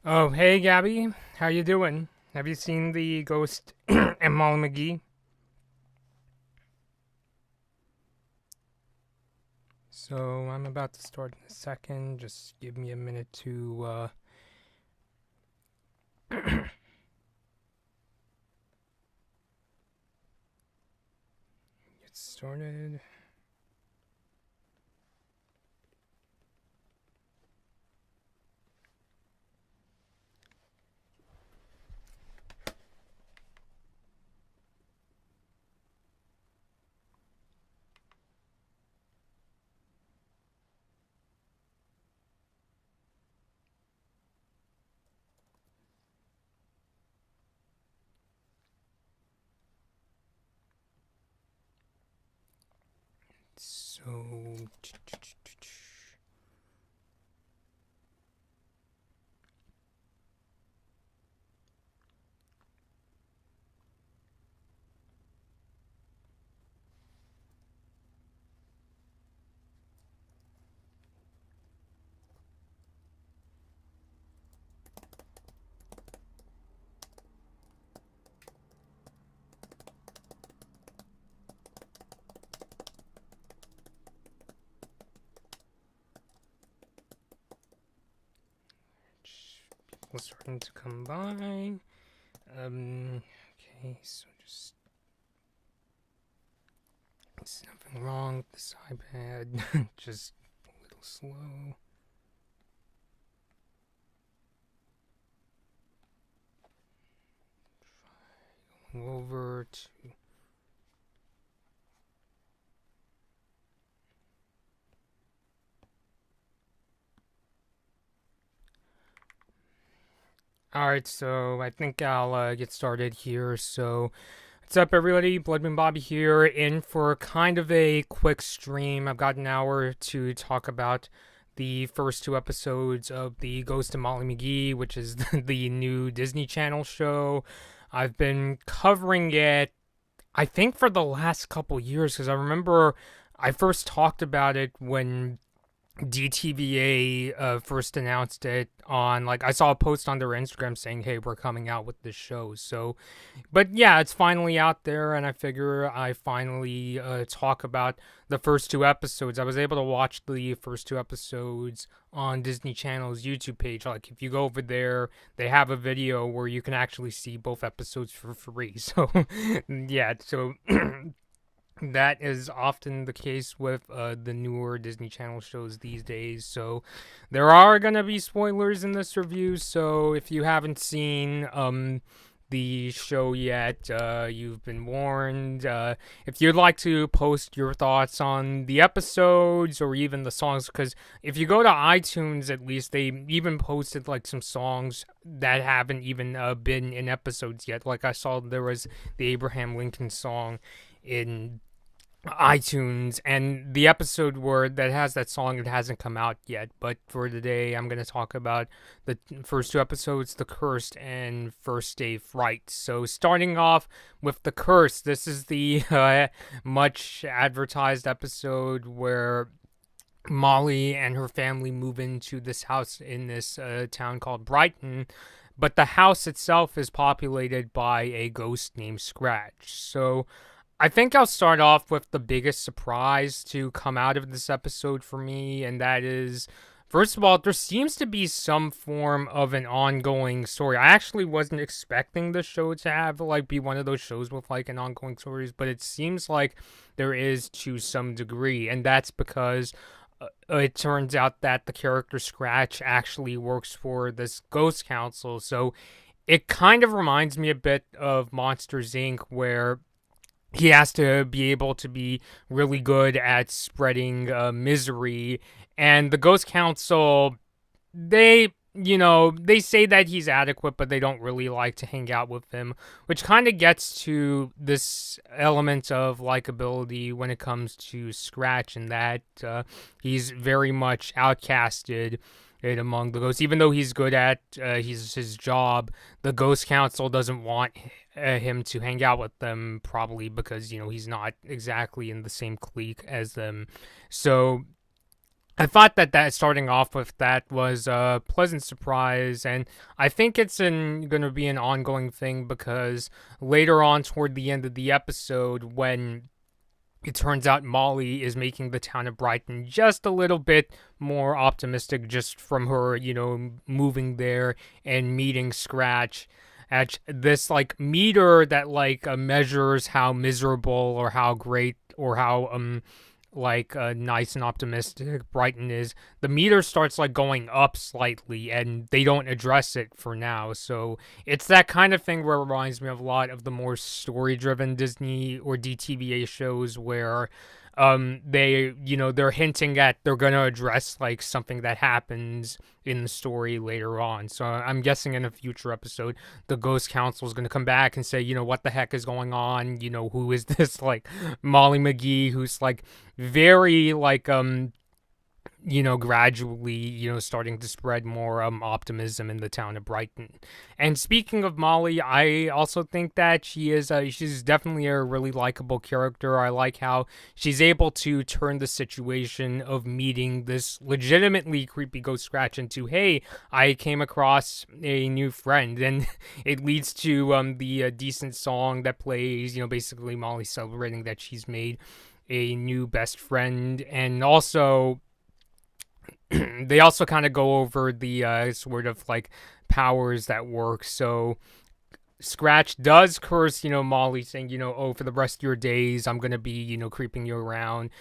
Oh, hey Gabby, how you doing? Have you seen the Ghost and Molly McGee? So I'm about to start in a second. Just give me a minute to get started. So people starting to come by. Okay, so just there's nothing wrong with this iPad. Just a little slow. Going over to Alright, so I think I'll get started here. So, what's up, everybody? Bloodman Bobby here, in for kind of a quick stream. I've got an hour to talk about the first two episodes of the Ghost and Molly McGee, which is the new Disney Channel show. I've been covering it, I think, for the last couple years, because I remember I first talked about it when DTVA first announced it on, like, I saw a post on their Instagram saying, hey, we're coming out with this show. So, but yeah, it's finally out there, and I figure I finally talk about the first two episodes. I was able to watch the first two episodes on Disney Channel's YouTube page. Like, if you go over there, they have a video where you can actually see both episodes for free. So, yeah, so that is often the case with the newer Disney Channel shows these days. So there are going to be spoilers in this review. So if you haven't seen the show yet, you've been warned. If you'd like to post your thoughts on the episodes or even the songs, because if you go to iTunes, at least, they even posted like some songs that haven't even been in episodes yet. Like, I saw there was the Abraham Lincoln song in iTunes, and the episode where that has that song, it hasn't come out yet. But for today, I'm going to talk about the first two episodes, The Cursed and First Day Frights. So starting off with The Cursed, this is the much advertised episode where Molly and her family move into this house in this town called Brighton, but the house itself is populated by a ghost named Scratch. So I think I'll start off with the biggest surprise to come out of this episode for me, and that is First of all, there seems to be some form of an ongoing story. I actually wasn't expecting the show to have like be one of those shows with like an ongoing stories, but it seems like there is to some degree, and that's because it turns out that the character Scratch actually works for this ghost council. So it kind of reminds me a bit of Monsters Inc., where he has to be able to be really good at spreading misery. And the Ghost Council, they say that he's adequate, but they don't really like to hang out with him, which kind of gets to this element of likability when it comes to Scratch, and that he's very much outcasted among the ghosts. Even though he's good at his job, the Ghost Council doesn't want him to hang out with them, probably because he's not exactly in the same clique as them. So I thought that starting off with that was a pleasant surprise, and I think it's going to be an ongoing thing, because later on toward the end of the episode, when it turns out Molly is making the town of Brighton just a little bit more optimistic, just from her, moving there and meeting Scratch at this like meter that like measures how miserable or how great or how nice and optimistic Brighton is. The meter starts like going up slightly, and they don't address it for now. So it's that kind of thing where it reminds me of a lot of the more story-driven Disney or DTVA shows, where they're hinting at they're gonna address like something that happens in the story later on. So I'm guessing in a future episode, the Ghost Council is gonna come back and say, what the heck is going on? Who is this like Molly McGee, who's like very like gradually, starting to spread more optimism in the town of Brighton. And speaking of Molly, I also think that she's definitely a really likable character. I like how she's able to turn the situation of meeting this legitimately creepy ghost Scratch into, hey, I came across a new friend, and it leads to the decent song that plays, basically Molly celebrating that she's made a new best friend. And also they also kind of go over the sort of like powers that work. So Scratch does curse, Molly, saying, oh, for the rest of your days, I'm going to be, creeping you around.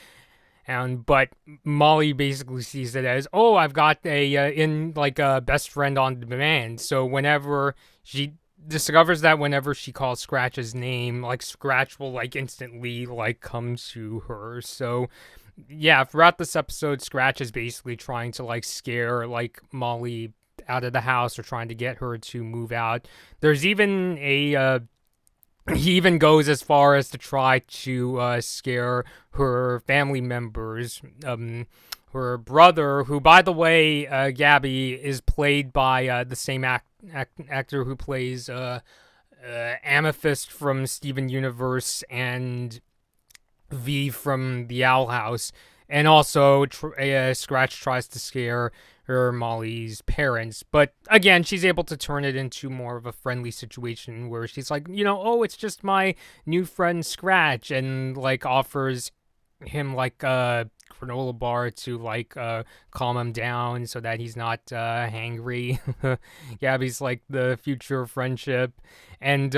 But Molly basically sees it as, oh, I've got a best friend on demand. So whenever she discovers that whenever she calls Scratch's name, like Scratch will like instantly like come to her. So yeah, throughout this episode, Scratch is basically trying to like scare like Molly out of the house, or trying to get her to move out. There's even he even goes as far as to try to scare her family members. Her brother, who, by the way, Gabby, is played by the same actor who plays Amethyst from Steven Universe and V from the Owl House. And also, Scratch tries to scare Molly's parents. But again, she's able to turn it into more of a friendly situation, where she's like, oh, it's just my new friend Scratch, and like offers him like a granola bar to like calm him down so that he's not hangry. Gabby's like the future of friendship. And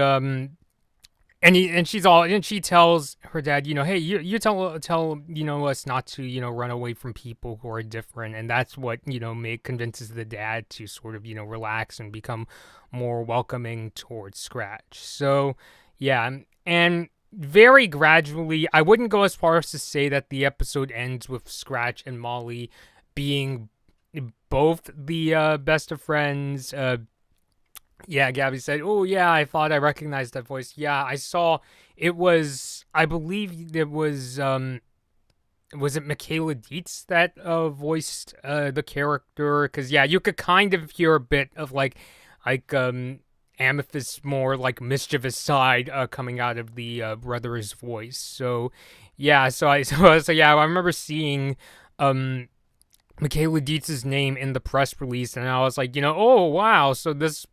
she tells her dad, hey, you tell us not to run away from people who are different, and that's what convinces the dad to sort of relax and become more welcoming towards Scratch. So yeah, and very gradually, I wouldn't go as far as to say that the episode ends with Scratch and Molly being both the best of friends. Yeah, Gabby said, oh, yeah, I thought I recognized that voice. Yeah, I saw it was, I believe it was it Michaela Dietz that voiced the character? Because, yeah, you could kind of hear a bit of, like Amethyst's more, like, mischievous side coming out of the brother's voice. So, yeah, so I remember seeing Michaela Dietz's name in the press release, and I was like, oh wow, so this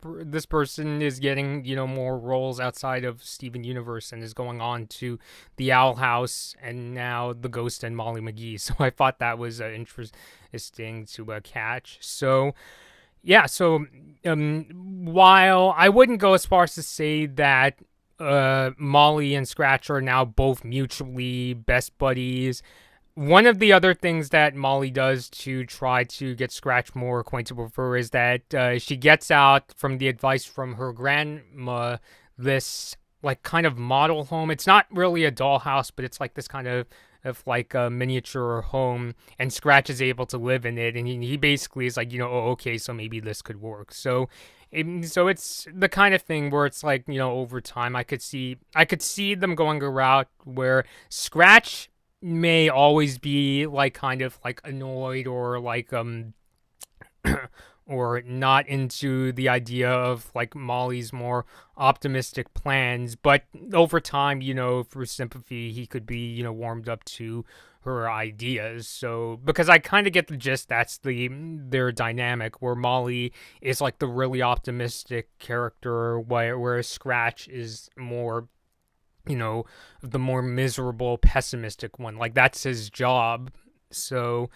person is getting more roles outside of Steven Universe and is going on to the Owl House and now the Ghost and Molly McGee. So I thought that was interesting to catch. So yeah, so while I wouldn't go as far as to say that Molly and Scratch are now both mutually best buddies, one of the other things that Molly does to try to get Scratch more acquainted with her is that she gets out from the advice from her grandma this like kind of model home. It's not really a dollhouse, but it's like this kind of like a miniature home, and Scratch is able to live in it, and he basically is like, oh, okay, so maybe this could work. So it's the kind of thing where it's like, over time I could see them going a route where Scratch may always be like kind of like annoyed or like or not into the idea of like Molly's more optimistic plans, but over time, through sympathy, he could be, warmed up to her ideas. So because I kind of get the gist, that's their dynamic where Molly is like the really optimistic character, whereas Scratch is more, the more miserable, pessimistic one. Like that's his job. So,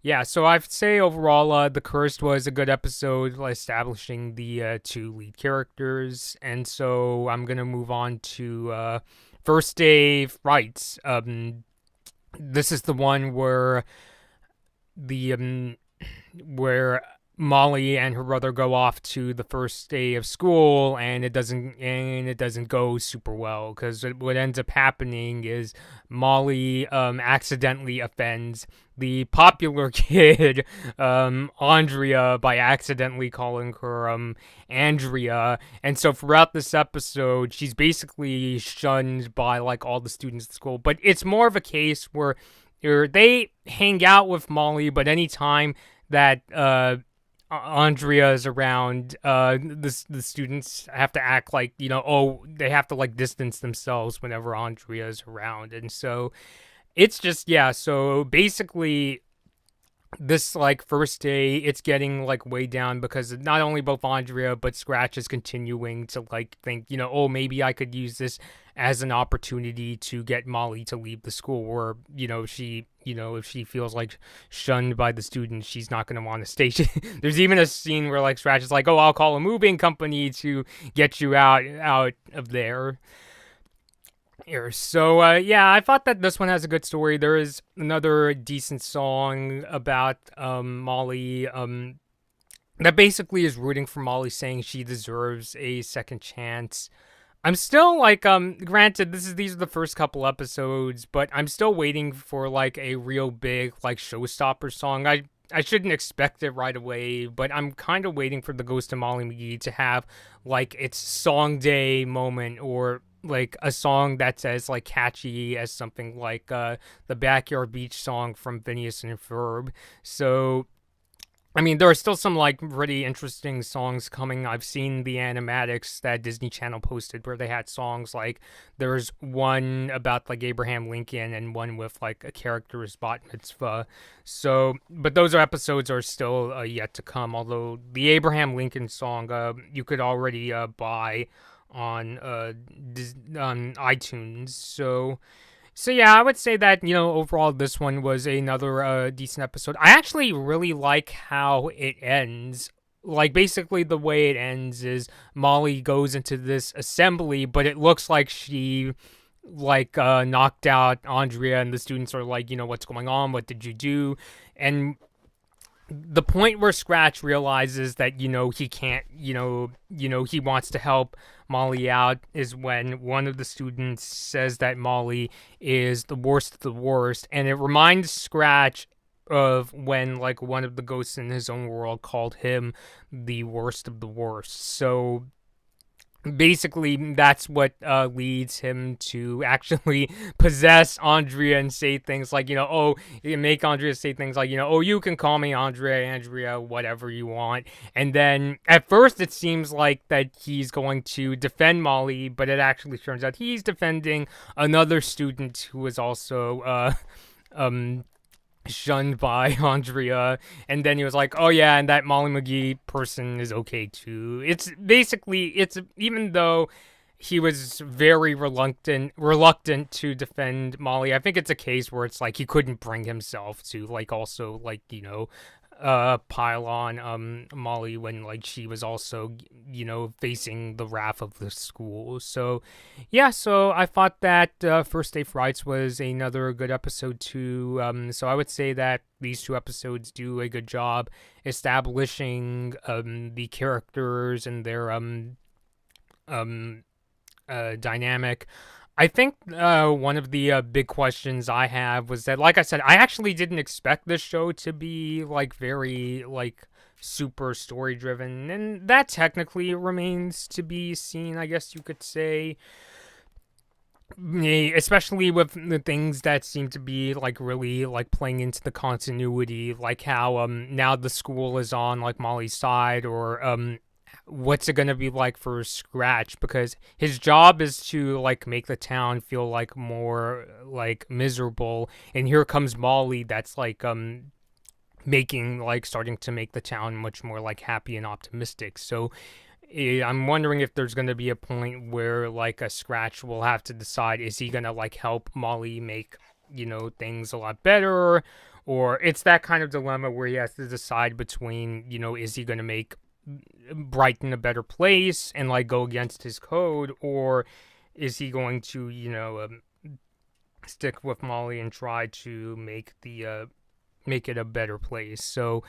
yeah. So I'd say overall, The Cursed was a good episode, establishing the two lead characters, and so I'm gonna move on to First Day Frights. This is the one the where Molly and her brother go off to the first day of school, and it doesn't go super well, because what ends up happening is Molly accidentally offends the popular kid Andrea by accidentally calling her Andrea, and so throughout this episode she's basically shunned by like all the students at school. But it's more of a case where they hang out with Molly, but anytime that Andrea is around, the students have to act like, they have to like distance themselves whenever Andrea is around. And so it's just, yeah, so basically this like first day it's getting like way down because not only both Andrea but Scratch is continuing to like think, oh, maybe I could use this as an opportunity to get Molly to leave the school, or she if she feels like shunned by the students, she's not going to want to stay. There's even a scene where like Scratch is like, oh, I'll call a moving company to get you out of there here. So yeah, I thought that this one has a good story. There is another decent song about Molly that basically is rooting for Molly, saying she deserves a second chance. I'm still like granted these are the first couple episodes, but I'm still waiting for like a real big like showstopper song. I shouldn't expect it right away, but I'm kind of waiting for the Ghost of Molly McGee to have like its song day moment, or like a song that's as like catchy as something like the Backyard Beach song from Phineas and Ferb. So I mean, there are still some like pretty interesting songs coming. I've seen the animatics that Disney Channel posted where they had songs like there's one about like Abraham Lincoln and one with like a character's bat mitzvah. So, but those episodes are still yet to come. Although the Abraham Lincoln song you could already buy on on iTunes. So yeah, I would say that, overall this one was another decent episode. I actually really like how it ends. Like basically the way it ends is Molly goes into this assembly, but it looks like she like knocked out Andrea, and the students are like, what's going on? What did you do? And the point where Scratch realizes that he can't, he wants to help Molly out is when one of the students says that Molly is the worst of the worst, and it reminds Scratch of when like one of the ghosts in his own world called him the worst of the worst. So basically that's what leads him to actually possess Andrea and say things like, make Andrea say things like, oh, you can call me Andrea, whatever you want. And then at first it seems like that he's going to defend Molly, but it actually turns out he's defending another student who was also shunned by Andrea, and then he was like, "Oh yeah, and that Molly McGee person is okay too." It's basically it's even though he was very reluctant to defend Molly. I think it's a case where it's like he couldn't bring himself to like also like pile on Molly when like she was also facing the wrath of the school. So yeah, so I thought that First Day Frights was another good episode too. So I would say that these two episodes do a good job establishing the characters and their um dynamic. I think one of the big questions I have was that, like I said, I actually didn't expect this show to be like very like super story driven, and that technically remains to be seen. I guess you could say, especially with the things that seem to be like really like playing into the continuity, like how now the school is on like Molly's side, or what's it gonna be like for Scratch, because his job is to like make the town feel like more like miserable, and here comes Molly that's like making like starting to make the town much more like happy and optimistic. So I'm wondering if there's going to be a point where like a Scratch will have to decide, is he going to like help Molly make things a lot better, or it's that kind of dilemma where he has to decide between is he going to make Brighton a better place and like go against his code, or is he going to stick with Molly and try to make it a better place. So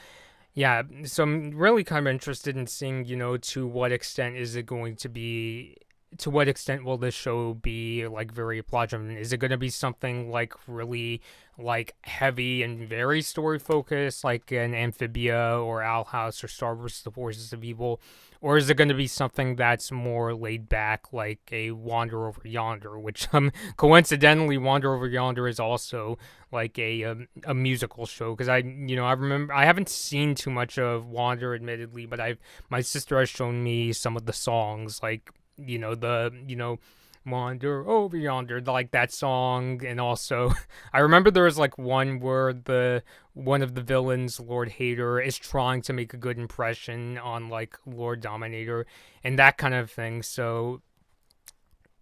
yeah, so I'm really kind of interested in seeing, to what extent is it going to be, to what extent will this show be like very plot driven? Is it going to be something like really like heavy and very story focused, like an Amphibia or Owl House or Star vs. The Forces of Evil? Or is it going to be something that's more laid back, like a Wander Over Yonder, which coincidentally Wander Over Yonder is also like a musical show, because I remember I haven't seen too much of Wander admittedly, but I my sister has shown me some of the songs, like the Wander Over Yonder, like that song. And also I remember there was like one where the one of the villains, Lord Hater, is trying to make a good impression on like Lord Dominator and that kind of thing. So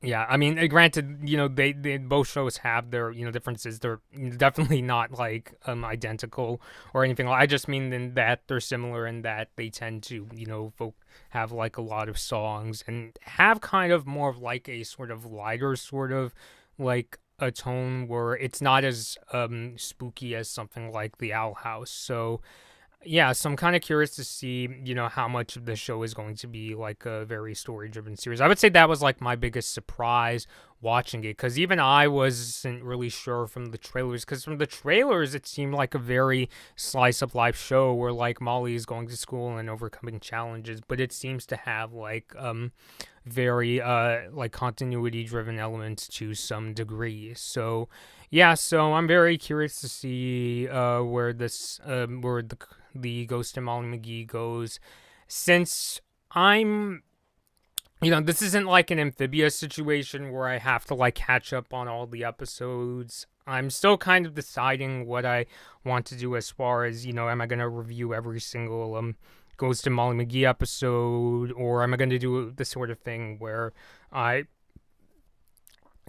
yeah, I mean, granted, they both shows have their differences. They're definitely not like identical or anything. I just mean in that they're similar in that they tend to have like a lot of songs and have kind of more of like a sort of lighter sort of like a tone where it's not as spooky as something like the Owl House. So yeah, so I'm kind of curious to see, how much of the show is going to be like a very story driven series. I would say that was like my biggest surprise watching it, because even I wasn't really sure from the trailers, because from the trailers it seemed like a very slice of life show where like Molly is going to school and overcoming challenges, but it seems to have like very like continuity driven elements to some degree. So yeah, so I'm very curious to see where this where the Ghost and Molly McGee goes, since I'm this isn't like an amphibious situation where I have to like catch up on all the episodes. I'm still kind of deciding what I want to do as far as, am I going to review every single Ghost and Molly McGee episode, or am I going to do the sort of thing where I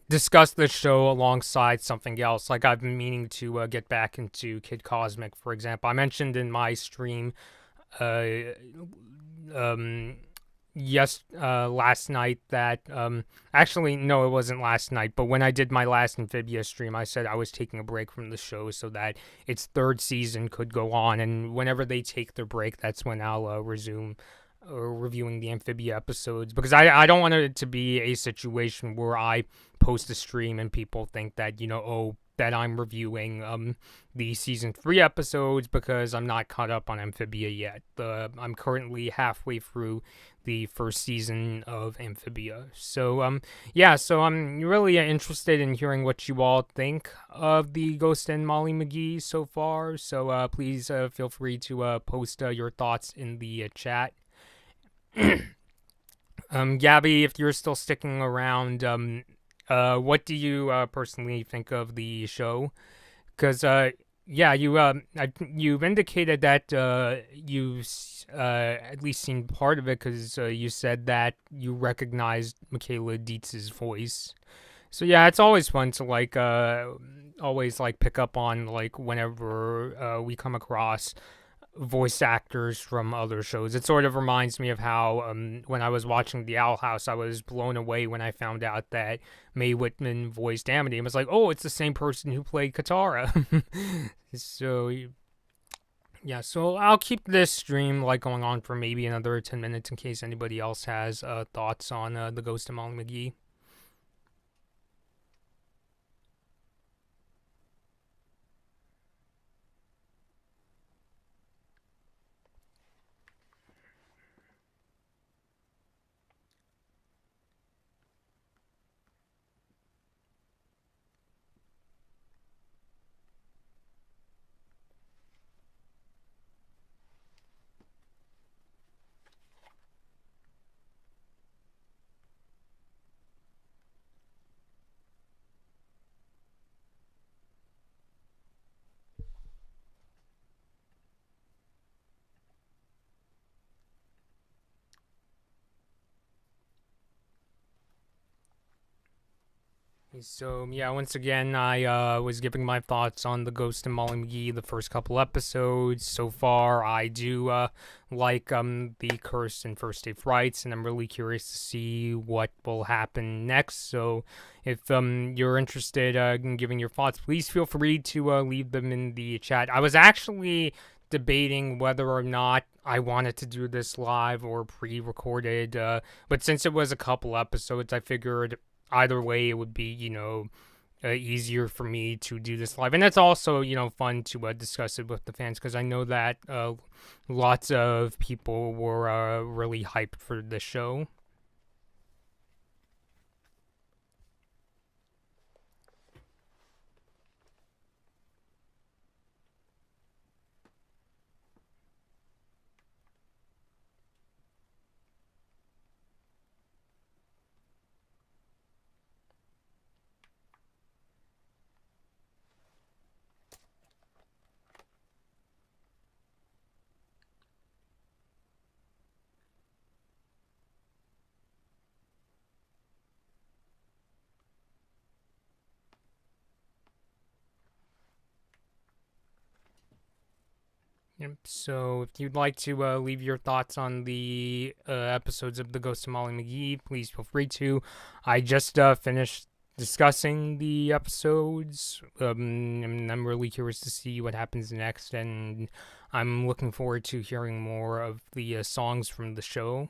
discuss this show alongside something else? Like I've been meaning to get back into Kid Cosmic, for example. I mentioned in my stream uh, um, last night that actually no, it wasn't last night, but when I did my last Amphibia stream, I said I was taking a break from the show so that its third season could go on, and whenever they take their break, that's when I'll resume reviewing the Amphibia episodes, because I don't want it to be a situation where I post a stream and people think that that I'm reviewing the season 3 episodes, because I'm not caught up on Amphibia yet. I'm currently halfway through the first season of Amphibia. So yeah, so I'm really interested in hearing what you all think of the Ghost and Molly McGee so far. So please feel free to post your thoughts in the chat. Gabby, if you're still sticking around, what do you personally think of the show? Because Yeah, you've indicated that at least seen part of it because you said that you recognized Michaela Dietz's voice. So yeah, it's always fun to always like pick up on like whenever we come across voice actors from other shows. It sort of reminds me of how when I was watching The Owl House, I was blown away when I found out that Mae Whitman voiced Amity. I was like, oh, it's the same person who played Katara. so yeah, so I'll keep this stream like going on for maybe another 10 minutes in case anybody else has thoughts on the Ghost of Molly McGee. So yeah, once again, I was giving my thoughts on the Ghost and Molly McGee the first couple episodes. So far, I do like the Curse and First Day Frights, and I'm really curious to see what will happen next. So if you're interested in giving your thoughts, please feel free to leave them in the chat. I was actually debating whether or not I wanted to do this live or pre-recorded, but since it was a couple episodes, I figured either way it would be easier for me to do this live, and it's also fun to discuss it with the fans because I know that lots of people were really hyped for the show. Yep. So if you'd like to leave your thoughts on the episodes of The Ghost of Molly McGee, please feel free to. I just finished discussing the episodes, and I'm really curious to see what happens next, and I'm looking forward to hearing more of the songs from the show.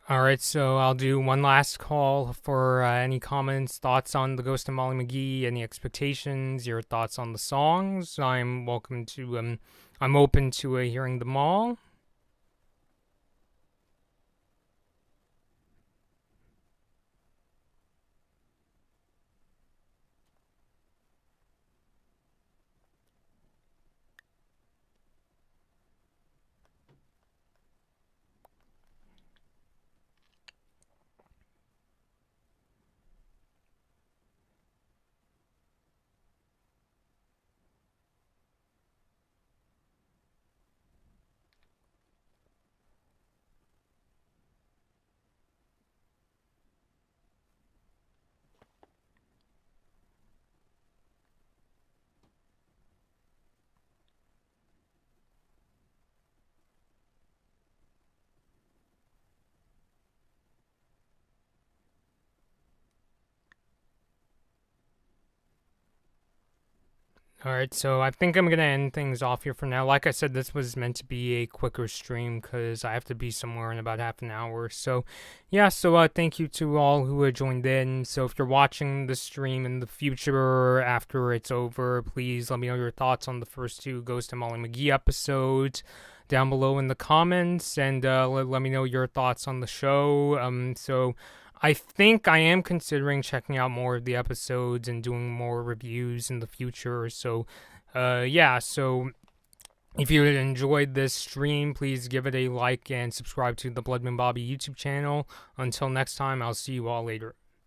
All right, so I'll do one last call for any comments, thoughts on the Ghost of Molly McGee, any expectations, your thoughts on the songs. I'm open to hearing them all. All right, so I think I'm gonna end things off here for now. Like I said, this was meant to be a quicker stream because I have to be somewhere in about half an hour. So, yeah. Thank you to all who joined in. So, if you're watching the stream in the future after it's over, please let me know your thoughts on the first two Ghost and Molly McGee episodes down below in the comments, and let me know your thoughts on the show. I think I am considering checking out more of the episodes and doing more reviews in the future. Yeah. So if you enjoyed this stream, please give it a like and subscribe to the Bloodman Bobby YouTube channel. Until next time, I'll see you all later.